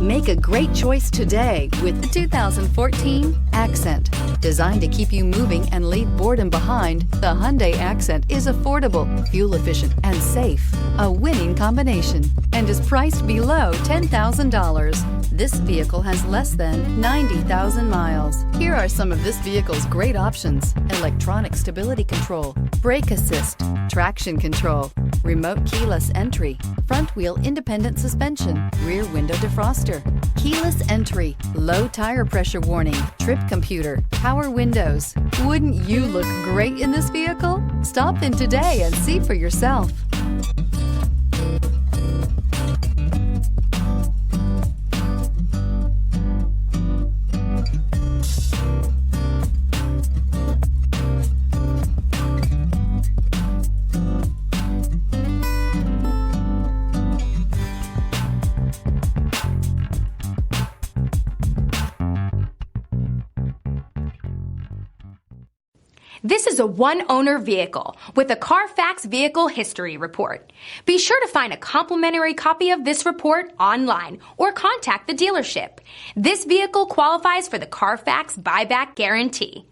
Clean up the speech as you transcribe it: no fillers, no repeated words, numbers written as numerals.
Make a great choice today with the 2014 Accent. Designed to keep you moving and leave boredom behind, the Hyundai Accent is affordable, fuel efficient, and safe. A winning combination, and is priced below $10,000. This vehicle has less than 90,000 miles. Here are some of this vehicle's great options: electronic stability control, brake assist, traction control, remote keyless entry, front wheel independent suspension, rear window defroster, keyless entry, low tire pressure warning, trip computer, power windows. Wouldn't you look great in this vehicle? Stop in today and see for yourself. This is a one-owner vehicle with a CARFAX Vehicle History Report. Be sure to find a complimentary copy of this report online or contact the dealership. This vehicle qualifies for the CARFAX Buyback Guarantee.